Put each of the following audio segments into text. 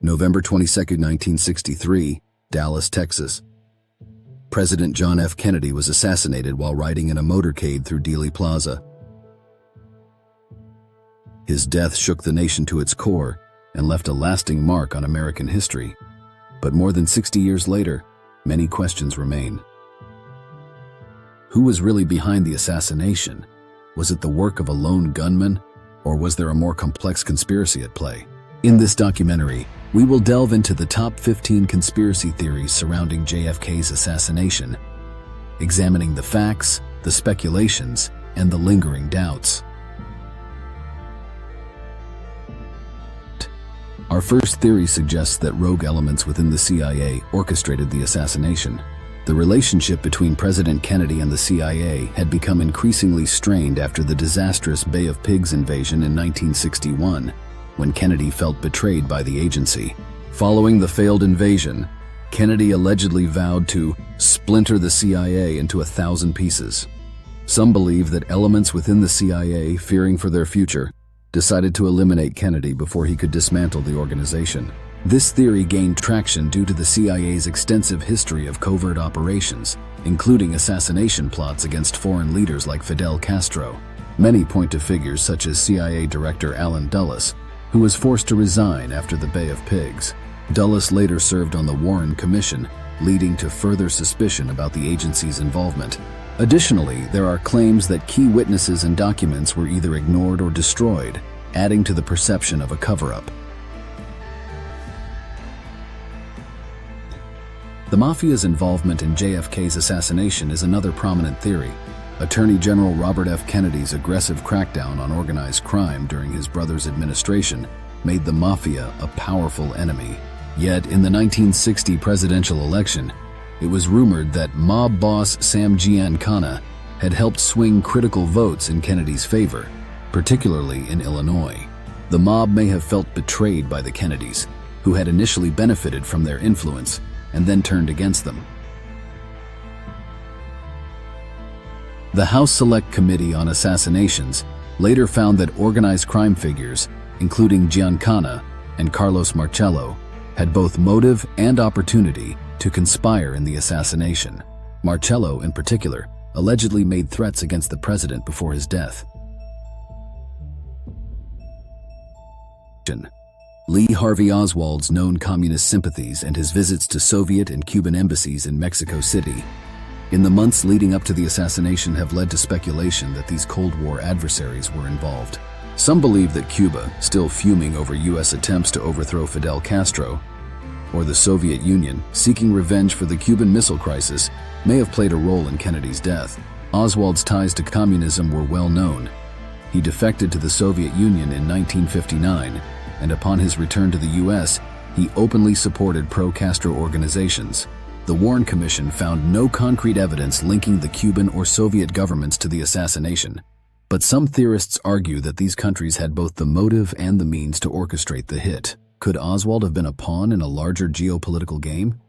November 22, 1963, Dallas, Texas. President John F. Kennedy was assassinated while riding in a motorcade through Dealey Plaza. His death shook the nation to its core and left a lasting mark on American history. But more than 60 years later, many questions remain. Who was really behind the assassination? Was it the work of a lone gunman, or was there a more complex conspiracy at play? In this documentary, we will delve into the top 15 conspiracy theories surrounding JFK's assassination, examining the facts, the speculations, and the lingering doubts. Our first theory suggests that rogue elements within the CIA orchestrated the assassination. The relationship between President Kennedy and the CIA had become increasingly strained after the disastrous Bay of Pigs invasion in 1961, when Kennedy felt betrayed by the agency. Following the failed invasion, Kennedy allegedly vowed to splinter the CIA into 1,000 pieces. Some believe that elements within the CIA, fearing for their future, decided to eliminate Kennedy before he could dismantle the organization. This theory gained traction due to the CIA's extensive history of covert operations, including assassination plots against foreign leaders like Fidel Castro. Many point to figures such as CIA Director Allen Dulles, who was forced to resign after the Bay of Pigs. Dulles later served on the Warren Commission, leading to further suspicion about the agency's involvement. Additionally, there are claims that key witnesses and documents were either ignored or destroyed, adding to the perception of a cover-up. The Mafia's involvement in JFK's assassination is another prominent theory. Attorney General Robert F. Kennedy's aggressive crackdown on organized crime during his brother's administration made the Mafia a powerful enemy. Yet, in the 1960 presidential election, it was rumored that mob boss Sam Giancana had helped swing critical votes in Kennedy's favor, particularly in Illinois. The mob may have felt betrayed by the Kennedys, who had initially benefited from their influence and then turned against them. The House Select Committee on Assassinations later found that organized crime figures, including Giancana and Carlos Marcello, had both motive and opportunity to conspire in the assassination. Marcello, in particular, allegedly made threats against the president before his death. Lee Harvey Oswald's known communist sympathies and his visits to Soviet and Cuban embassies in Mexico City in the months leading up to the assassination have led to speculation that these Cold War adversaries were involved. Some believe that Cuba, still fuming over U.S. attempts to overthrow Fidel Castro, or the Soviet Union, seeking revenge for the Cuban Missile Crisis, may have played a role in Kennedy's death. Oswald's ties to communism were well known. He defected to the Soviet Union in 1959, and upon his return to the U.S., he openly supported pro-Castro organizations. The Warren Commission found no concrete evidence linking the Cuban or Soviet governments to the assassination, but some theorists argue that these countries had both the motive and the means to orchestrate the hit. Could Oswald have been a pawn in a larger geopolitical game?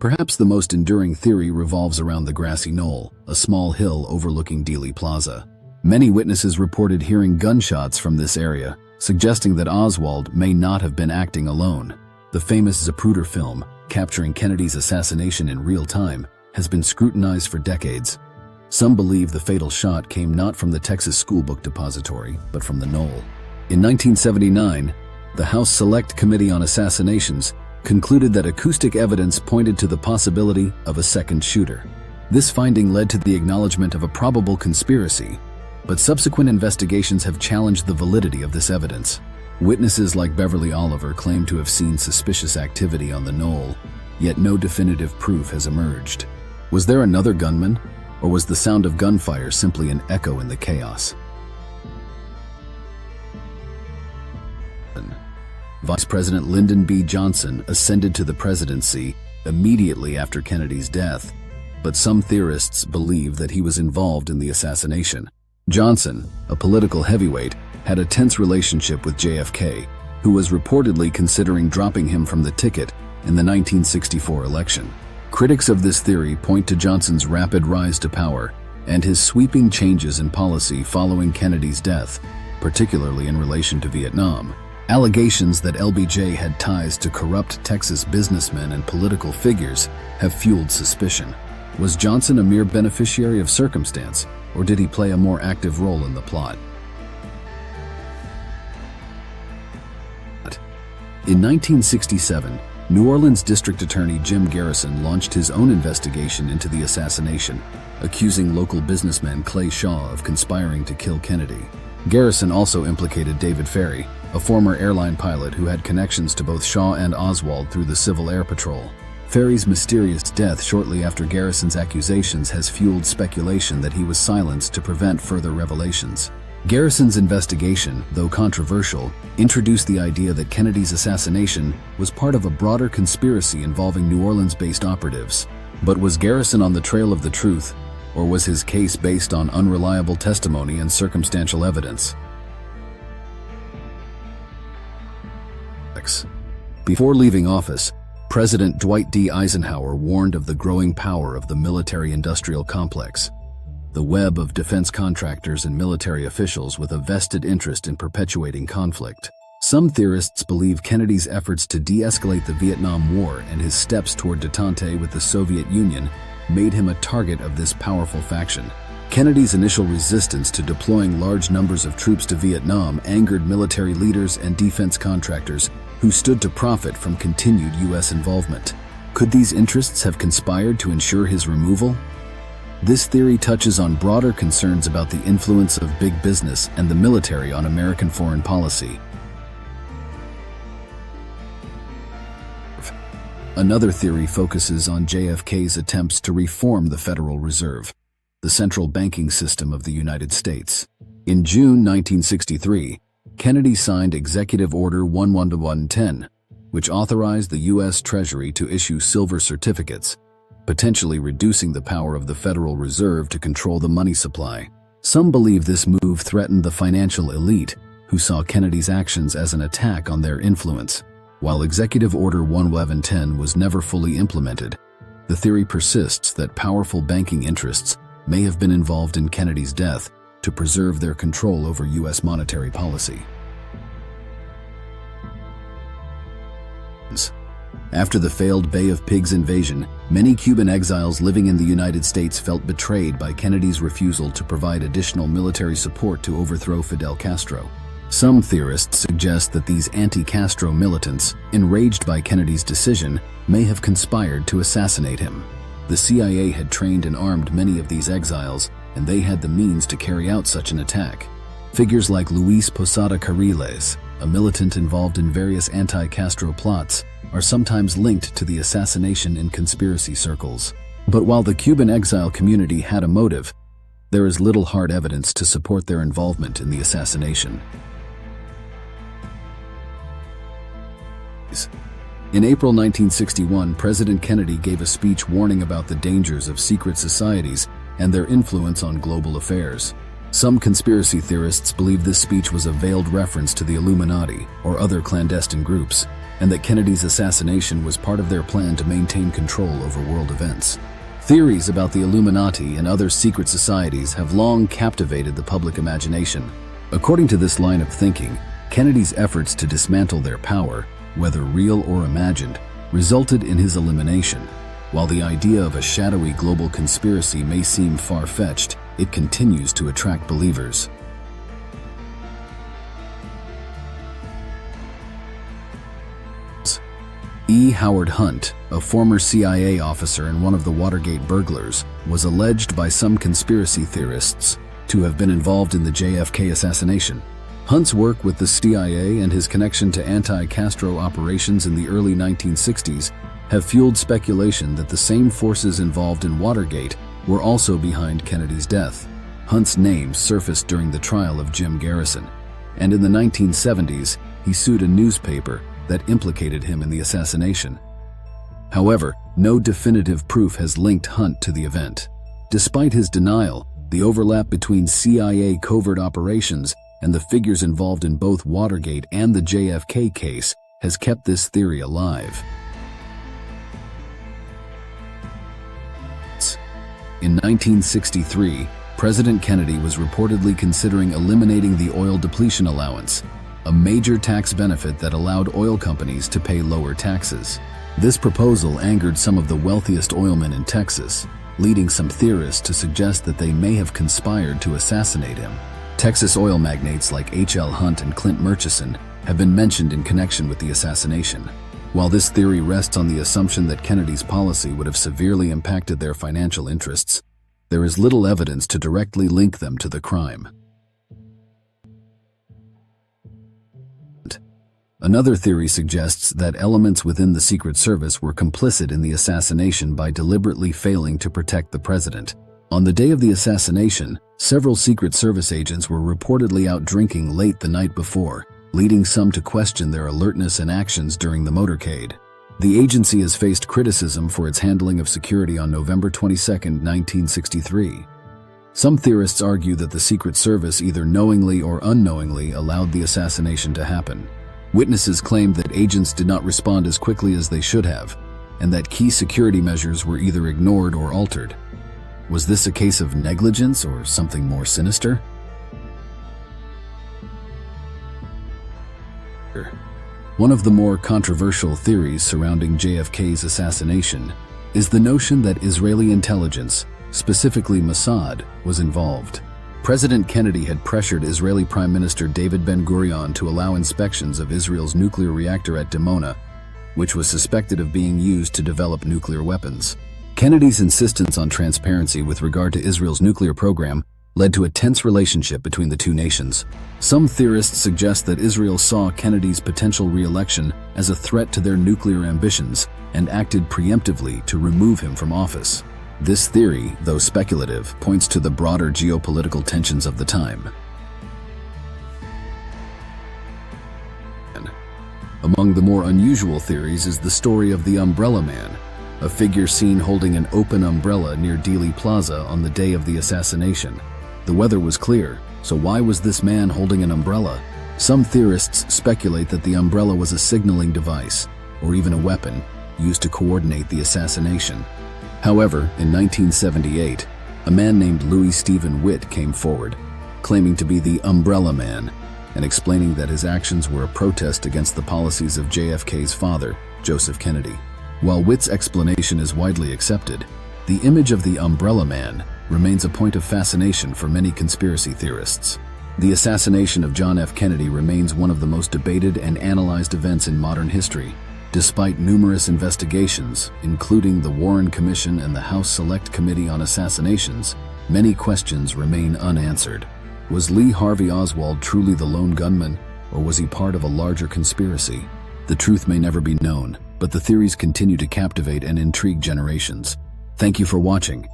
Perhaps the most enduring theory revolves around the Grassy Knoll, a small hill overlooking Dealey Plaza. Many witnesses reported hearing gunshots from this area, suggesting that Oswald may not have been acting alone. The famous Zapruder film, capturing Kennedy's assassination in real time, has been scrutinized for decades. Some believe the fatal shot came not from the Texas Schoolbook Depository, but from the Knoll. In 1979, the House Select Committee on Assassinations concluded that acoustic evidence pointed to the possibility of a second shooter. This finding led to the acknowledgement of a probable conspiracy, but subsequent investigations have challenged the validity of this evidence. Witnesses like Beverly Oliver claim to have seen suspicious activity on the Knoll, yet no definitive proof has emerged. Was there another gunman, or was the sound of gunfire simply an echo in the chaos? Vice President Lyndon B. Johnson ascended to the presidency immediately after Kennedy's death, but some theorists believe that he was involved in the assassination. Johnson, a political heavyweight, had a tense relationship with JFK, who was reportedly considering dropping him from the ticket in the 1964 election. Critics of this theory point to Johnson's rapid rise to power and his sweeping changes in policy following Kennedy's death particularly in relation to Vietnam. Allegations that LBJ had ties to corrupt Texas businessmen and political figures have fueled suspicion. Was Johnson a mere beneficiary of circumstance, or did he play a more active role in the plot? In 1967, New Orleans District Attorney Jim Garrison launched his own investigation into the assassination, accusing local businessman Clay Shaw of conspiring to kill Kennedy. Garrison also implicated David Ferry, a former airline pilot who had connections to both Shaw and Oswald through the Civil Air Patrol. Ferry's mysterious death shortly after Garrison's accusations has fueled speculation that he was silenced to prevent further revelations. Garrison's investigation, though controversial, introduced the idea that Kennedy's assassination was part of a broader conspiracy involving New Orleans-based operatives. But was Garrison on the trail of the truth, or was his case based on unreliable testimony and circumstantial evidence? Before leaving office, President Dwight D. Eisenhower warned of the growing power of the military-industrial complex, the web of defense contractors and military officials with a vested interest in perpetuating conflict. Some theorists believe Kennedy's efforts to de-escalate the Vietnam War and his steps toward détente with the Soviet Union made him a target of this powerful faction. Kennedy's initial resistance to deploying large numbers of troops to Vietnam angered military leaders and defense contractors who stood to profit from continued U.S. involvement. Could these interests have conspired to ensure his removal? This theory touches on broader concerns about the influence of big business and the military on American foreign policy. Another theory focuses on JFK's attempts to reform the Federal Reserve, the central banking system of the United States. In June 1963, Kennedy signed Executive Order 11110, which authorized the U.S. Treasury to issue silver certificates, potentially reducing the power of the Federal Reserve to control the money supply. Some believe this move threatened the financial elite, who saw Kennedy's actions as an attack on their influence. While Executive Order 11110 was never fully implemented, the theory persists that powerful banking interests may have been involved in Kennedy's death to preserve their control over U.S. monetary policy. After the failed Bay of Pigs invasion, many Cuban exiles living in the United States felt betrayed by Kennedy's refusal to provide additional military support to overthrow Fidel Castro. Some theorists suggest that these anti-Castro militants, enraged by Kennedy's decision, may have conspired to assassinate him. The CIA had trained and armed many of these exiles, and they had the means to carry out such an attack. Figures like Luis Posada Carriles, a militant involved in various anti-Castro plots, are sometimes linked to the assassination in conspiracy circles. But while the Cuban exile community had a motive, there is little hard evidence to support their involvement in the assassination. In April 1961, President Kennedy gave a speech warning about the dangers of secret societies and their influence on global affairs. Some conspiracy theorists believe this speech was a veiled reference to the Illuminati or other clandestine groups, and that Kennedy's assassination was part of their plan to maintain control over world events. Theories about the Illuminati and other secret societies have long captivated the public imagination. According to this line of thinking, Kennedy's efforts to dismantle their power, whether real or imagined, resulted in his elimination. While the idea of a shadowy global conspiracy may seem far-fetched, it continues to attract believers. E. Howard Hunt, a former CIA officer and one of the Watergate burglars, was alleged by some conspiracy theorists to have been involved in the JFK assassination. Hunt's work with the CIA and his connection to anti-Castro operations in the early 1960s have fueled speculation that the same forces involved in Watergate were also behind Kennedy's death. Hunt's name surfaced during the trial of Jim Garrison, and in the 1970s, he sued a newspaper that implicated him in the assassination. However, no definitive proof has linked Hunt to the event. Despite his denial, the overlap between CIA covert operations and the figures involved in both Watergate and the JFK case has kept this theory alive. In 1963, President Kennedy was reportedly considering eliminating the oil depletion allowance, a major tax benefit that allowed oil companies to pay lower taxes. This proposal angered some of the wealthiest oilmen in Texas, leading some theorists to suggest that they may have conspired to assassinate him. Texas oil magnates like H.L. Hunt and Clint Murchison have been mentioned in connection with the assassination. While this theory rests on the assumption that Kennedy's policy would have severely impacted their financial interests, there is little evidence to directly link them to the crime. Another theory suggests that elements within the Secret Service were complicit in the assassination by deliberately failing to protect the president. On the day of the assassination, several Secret Service agents were reportedly out drinking late the night before, leading some to question their alertness and actions during the motorcade. The agency has faced criticism for its handling of security on November 22, 1963. Some theorists argue that the Secret Service either knowingly or unknowingly allowed the assassination to happen. Witnesses claimed that agents did not respond as quickly as they should have, and that key security measures were either ignored or altered. Was this a case of negligence or something more sinister? One of the more controversial theories surrounding JFK's assassination is the notion that Israeli intelligence, specifically Mossad, was involved. President Kennedy had pressured Israeli Prime Minister David Ben-Gurion to allow inspections of Israel's nuclear reactor at Dimona, which was suspected of being used to develop nuclear weapons. Kennedy's insistence on transparency with regard to Israel's nuclear program led to a tense relationship between the two nations. Some theorists suggest that Israel saw Kennedy's potential re-election as a threat to their nuclear ambitions and acted preemptively to remove him from office. This theory, though speculative, points to the broader geopolitical tensions of the time. Among the more unusual theories is the story of the Umbrella Man, a figure seen holding an open umbrella near Dealey Plaza on the day of the assassination. The weather was clear, so why was this man holding an umbrella? Some theorists speculate that the umbrella was a signaling device, or even a weapon, used to coordinate the assassination. However, in 1978, a man named Louis Stephen Witt came forward, claiming to be the Umbrella Man, and explaining that his actions were a protest against the policies of JFK's father, Joseph Kennedy. While Witt's explanation is widely accepted, the image of the Umbrella Man remains a point of fascination for many conspiracy theorists. The assassination of John F. Kennedy remains one of the most debated and analyzed events in modern history. Despite numerous investigations, including the Warren Commission and the House Select Committee on Assassinations, many questions remain unanswered. Was Lee Harvey Oswald truly the lone gunman, or was he part of a larger conspiracy? The truth may never be known, but the theories continue to captivate and intrigue generations. Thank you for watching.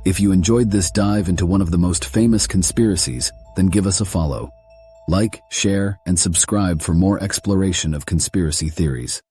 If you enjoyed this dive into one of the most famous conspiracies, then give us a follow. Like, share, and subscribe for more exploration of conspiracy theories.